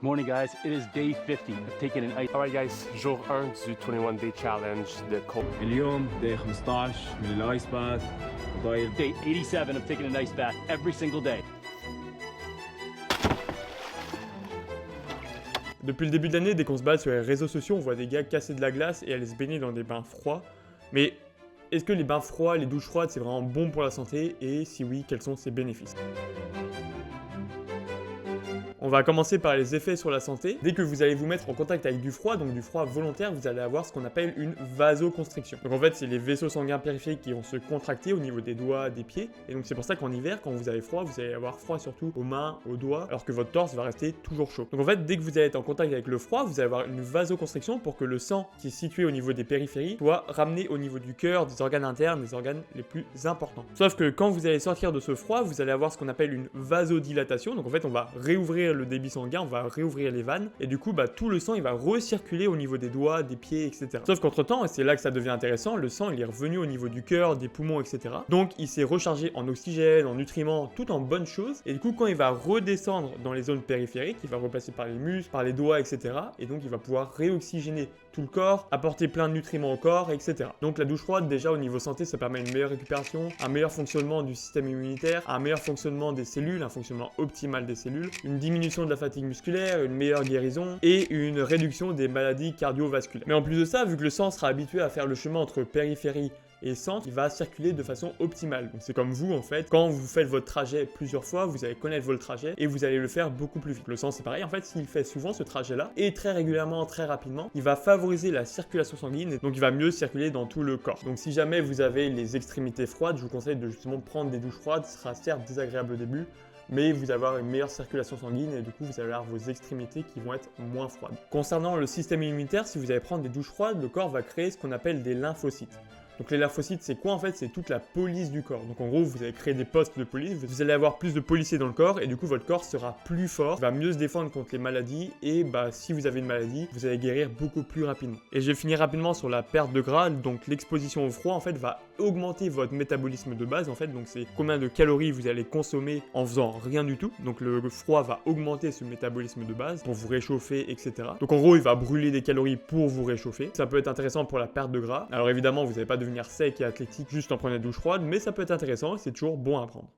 Morning guys, it is day 50 of taking an ice. Alright guys, jour 1 du 21 day challenge de cold. اليوم day 15 من الايس باث ضايل. Day 87 of taking an ice bath every single day. Depuis le début de l'année, dès qu'on se balade sur les réseaux sociaux, on voit des gars casser de la glace et aller se baigner dans des bains froids. Mais est-ce que les bains froids, les douches froides, c'est vraiment bon pour la santé? Et si oui, quels sont ses bénéfices? On va commencer par les effets sur la santé. Dès que vous allez vous mettre en contact avec du froid, donc du froid volontaire, vous allez avoir ce qu'on appelle une vasoconstriction. Donc en fait, c'est les vaisseaux sanguins périphériques qui vont se contracter au niveau des doigts, des pieds. Et donc c'est pour ça qu'en hiver, quand vous avez froid, vous allez avoir froid surtout aux mains, aux doigts, alors que votre torse va rester toujours chaud. Donc en fait, dès que vous allez être en contact avec le froid, vous allez avoir une vasoconstriction pour que le sang qui est situé au niveau des périphéries soit ramené au niveau du cœur, des organes internes, des organes les plus importants. Sauf que quand vous allez sortir de ce froid, vous allez avoir ce qu'on appelle une vasodilatation. Donc en fait, on va réouvrir le débit sanguin, on va réouvrir les vannes et du coup tout le sang il va recirculer au niveau des doigts, des pieds, etc. Sauf qu'entre temps, et c'est là que ça devient intéressant, le sang il est revenu au niveau du cœur, des poumons, etc. Donc il s'est rechargé en oxygène, en nutriments, tout en bonnes choses, et du coup quand il va redescendre dans les zones périphériques, il va repasser par les muscles, par les doigts, etc. Et donc il va pouvoir réoxygéner tout le corps, apporter plein de nutriments au corps, etc. Donc la douche froide déjà au niveau santé, ça permet une meilleure récupération, un meilleur fonctionnement du système immunitaire, un meilleur fonctionnement des cellules, un fonctionnement optimal des cellules, une diminution de la fatigue musculaire, une meilleure guérison et une réduction des maladies cardiovasculaires. Mais en plus de ça, vu que le sang sera habitué à faire le chemin entre périphérie et centre, il va circuler de façon optimale. Donc c'est comme vous en fait, quand vous faites votre trajet plusieurs fois, vous allez connaître votre trajet et vous allez le faire beaucoup plus vite. Le sang c'est pareil, en fait s'il fait souvent ce trajet là et très régulièrement, très rapidement, il va favoriser la circulation sanguine et donc il va mieux circuler dans tout le corps. Donc si jamais vous avez les extrémités froides, je vous conseille de justement prendre des douches froides, ce sera certes désagréable au début, mais vous allez avoir une meilleure circulation sanguine et du coup vous allez avoir vos extrémités qui vont être moins froides. Concernant le système immunitaire, si vous allez prendre des douches froides, le corps va créer ce qu'on appelle des lymphocytes. Donc les lymphocytes, c'est quoi en fait? C'est toute la police du corps. Donc en gros, vous allez créer des postes de police, vous allez avoir plus de policiers dans le corps et du coup votre corps sera plus fort, va mieux se défendre contre les maladies et si vous avez une maladie, vous allez guérir beaucoup plus rapidement. Et je vais finir rapidement sur la perte de gras. Donc l'exposition au froid en fait va augmenter votre métabolisme de base en fait. Donc c'est combien de calories vous allez consommer en faisant rien du tout. Donc le froid va augmenter ce métabolisme de base pour vous réchauffer, etc. Donc en gros, il va brûler des calories pour vous réchauffer. Ça peut être intéressant pour la perte de gras. Alors évidemment, vous n'allez pas devenir sec et athlétique juste en prenant une douche froide, mais ça peut être intéressant et c'est toujours bon à prendre.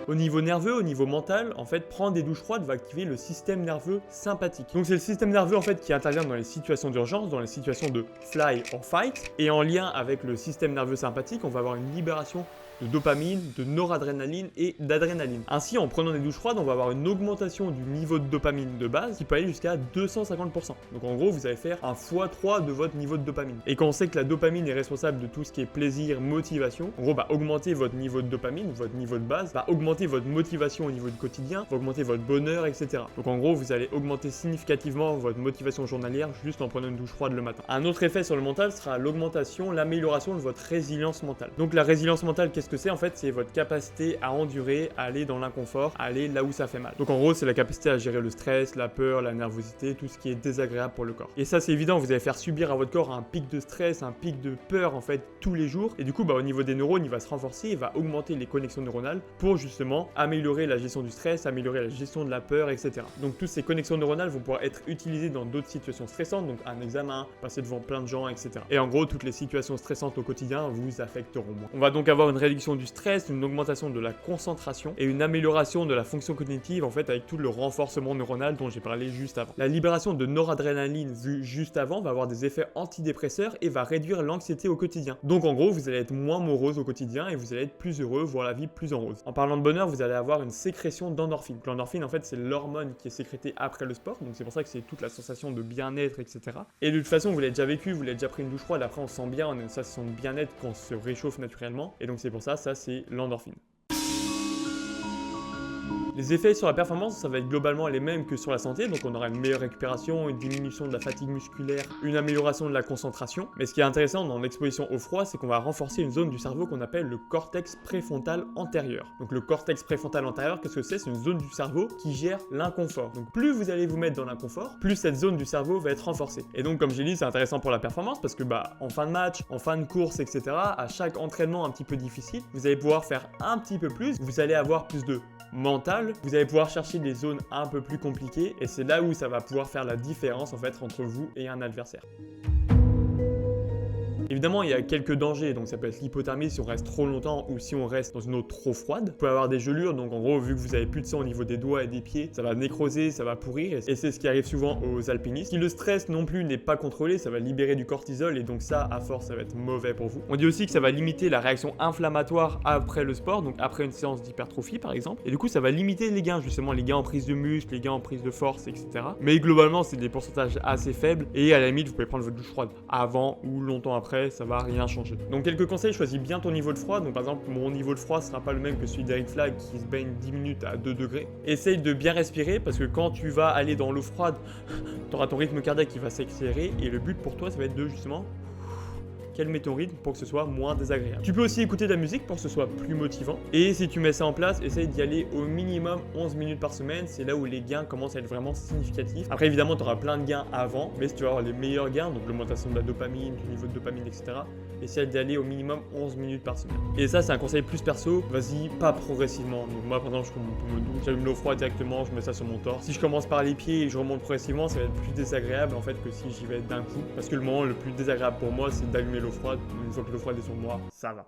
Au niveau nerveux, au niveau mental, en fait, prendre des douches froides va activer le système nerveux sympathique. Donc c'est le système nerveux en fait qui intervient dans les situations d'urgence, dans les situations de fly or fight, et en lien avec le système nerveux sympathique, on va avoir une libération de dopamine, de noradrénaline et d'adrénaline. Ainsi, en prenant des douches froides, on va avoir une augmentation du niveau de dopamine de base qui peut aller jusqu'à 250%. Donc en gros, vous allez faire un x3 de votre niveau de dopamine. Et quand on sait que la dopamine est responsable de tout ce qui est plaisir, motivation, en gros, augmenter votre niveau de dopamine, votre niveau de base, va augmenter votre motivation au niveau du quotidien, va augmenter votre bonheur, etc. Donc en gros, vous allez augmenter significativement votre motivation journalière juste en prenant une douche froide le matin. Un autre effet sur le mental sera l'augmentation, l'amélioration de votre résilience mentale. Donc la résilience mentale, qu'est-ce que c'est en fait? C'est votre capacité à endurer, à aller dans l'inconfort, à aller là où ça fait mal. Donc en gros, c'est la capacité à gérer le stress, la peur, la nervosité, tout ce qui est désagréable pour le corps. Et ça, c'est évident, vous allez faire subir à votre corps un pic de stress, un pic de peur en fait tous les jours. Et du coup, au niveau des neurones, il va se renforcer, il va augmenter les connexions neuronales pour justement améliorer la gestion du stress, améliorer la gestion de la peur, etc. Donc toutes ces connexions neuronales vont pouvoir être utilisées dans d'autres situations stressantes, donc un examen, passer devant plein de gens, etc. Et en gros, toutes les situations stressantes au quotidien vous affecteront moins. On va donc avoir une réduction du stress, une augmentation de la concentration et une amélioration de la fonction cognitive en fait avec tout le renforcement neuronal dont j'ai parlé juste avant. La libération de noradrénaline vue juste avant va avoir des effets antidépresseurs et va réduire l'anxiété au quotidien. Donc en gros, vous allez être moins morose au quotidien et vous allez être plus heureux, voir la vie plus en rose. En parlant de bonheur, vous allez avoir une sécrétion d'endorphine. L'endorphine en fait c'est l'hormone qui est sécrétée après le sport, donc c'est pour ça que c'est toute la sensation de bien-être, etc. Et de toute façon, vous l'avez déjà vécu, vous l'avez déjà pris une douche froide, après on se sent bien, on a une sensation de bien-être quand on se réchauffe naturellement, et donc c'est pour ça c'est l'endorphine. Les effets sur la performance, ça va être globalement les mêmes que sur la santé, donc on aura une meilleure récupération, une diminution de la fatigue musculaire, une amélioration de la concentration. Mais ce qui est intéressant dans l'exposition au froid, c'est qu'on va renforcer une zone du cerveau qu'on appelle le cortex préfrontal antérieur. Donc le cortex préfrontal antérieur, qu'est-ce que c'est? C'est une zone du cerveau qui gère l'inconfort. Donc plus vous allez vous mettre dans l'inconfort, plus cette zone du cerveau va être renforcée. Et donc comme j'ai dit, c'est intéressant pour la performance parce que en fin de match, en fin de course, etc., à chaque entraînement un petit peu difficile, vous allez pouvoir faire un petit peu plus, vous allez avoir plus de mentale, vous allez pouvoir chercher des zones un peu plus compliquées et c'est là où ça va pouvoir faire la différence en fait entre vous et un adversaire. Évidemment, il y a quelques dangers, donc ça peut être l'hypothermie si on reste trop longtemps ou si on reste dans une eau trop froide. Vous pouvez avoir des gelures, donc en gros, vu que vous avez plus de sang au niveau des doigts et des pieds, ça va nécroser, ça va pourrir, et c'est ce qui arrive souvent aux alpinistes. Si le stress non plus n'est pas contrôlé, ça va libérer du cortisol, et donc ça, à force, ça va être mauvais pour vous. On dit aussi que ça va limiter la réaction inflammatoire après le sport, donc après une séance d'hypertrophie par exemple, et du coup, ça va limiter les gains, justement, les gains en prise de muscle, les gains en prise de force, etc. Mais globalement, c'est des pourcentages assez faibles, et à la limite, vous pouvez prendre votre douche froide avant ou longtemps après, ça va rien changer. Donc quelques conseils, choisis bien ton niveau de froid. Donc par exemple, mon niveau de froid sera pas le même que celui d'Eric Flag qui se baigne 10 minutes à 2 degrés. Essaye de bien respirer parce que quand tu vas aller dans l'eau froide, tu auras ton rythme cardiaque qui va s'accélérer et le but pour toi, ça va être de justement calmer ton rythme pour que ce soit moins désagréable. Tu peux aussi écouter de la musique pour que ce soit plus motivant. Et si tu mets ça en place, essaye d'y aller au minimum 11 minutes par semaine. C'est là où les gains commencent à être vraiment significatifs. Après, évidemment, tu auras plein de gains avant, mais si tu veux avoir les meilleurs gains, donc l'augmentation de la dopamine, du niveau de dopamine, etc., essaye d'y aller au minimum 11 minutes par semaine. Et ça, c'est un conseil plus perso. Vas-y, pas progressivement. Donc moi, par exemple, je me douche, j'allume l'eau froide directement, je mets ça sur mon torse. Si je commence par les pieds et je remonte progressivement, ça va être plus désagréable en fait que si j'y vais d'un coup. Parce que le moment le plus désagréable pour moi, c'est d'allumer l'eau froide. Une fois que l'eau froide est sur moi, ça va.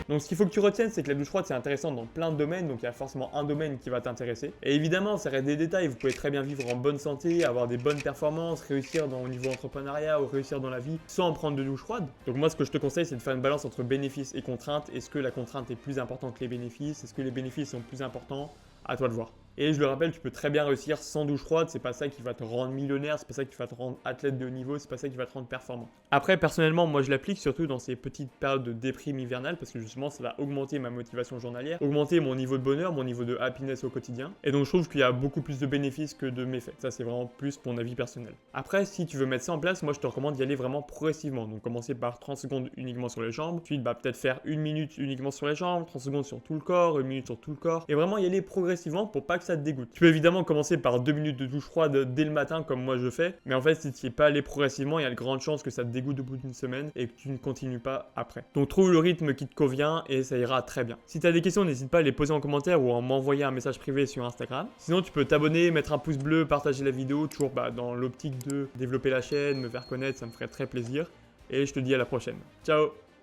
Donc ce qu'il faut que tu retiennes, c'est que la douche froide c'est intéressant dans plein de domaines, donc il y a forcément un domaine qui va t'intéresser. Et évidemment, ça reste des détails, vous pouvez très bien vivre en bonne santé, avoir des bonnes performances, réussir au niveau entrepreneuriat ou réussir dans la vie sans prendre de douche froide. Donc moi ce que je te conseille c'est de faire une balance entre bénéfices et contraintes. Est-ce que la contrainte est plus importante que les bénéfices? Est-ce que les bénéfices sont plus importants? À toi de voir. Et je le rappelle, tu peux très bien réussir sans douche froide, c'est pas ça qui va te rendre millionnaire, c'est pas ça qui va te rendre athlète de haut niveau, c'est pas ça qui va te rendre performant. Après, personnellement, moi je l'applique surtout dans ces petites périodes de déprime hivernale parce que justement ça va augmenter ma motivation journalière, augmenter mon niveau de bonheur, mon niveau de happiness au quotidien. Et donc je trouve qu'il y a beaucoup plus de bénéfices que de méfaits. Ça c'est vraiment plus mon avis personnel. Après, si tu veux mettre ça en place, moi je te recommande d'y aller vraiment progressivement. Donc commencer par 30 secondes uniquement sur les jambes, ensuite peut-être faire 1 minute uniquement sur les jambes, 30 secondes sur tout le corps, 1 minute sur tout le corps. Et vraiment y aller progressivement pour pas que ça te dégoûte. Tu peux évidemment commencer par 2 minutes de douche froide dès le matin comme moi je fais, mais en fait si tu n'y es pas allé progressivement, il y a de grandes chances que ça te dégoûte au bout d'une semaine et que tu ne continues pas après. Donc trouve le rythme qui te convient et ça ira très bien. Si tu as des questions, n'hésite pas à les poser en commentaire ou à m'envoyer un message privé sur Instagram. Sinon tu peux t'abonner, mettre un pouce bleu, partager la vidéo, toujours dans l'optique de développer la chaîne, me faire connaître, ça me ferait très plaisir. Et je te dis à la prochaine. Ciao!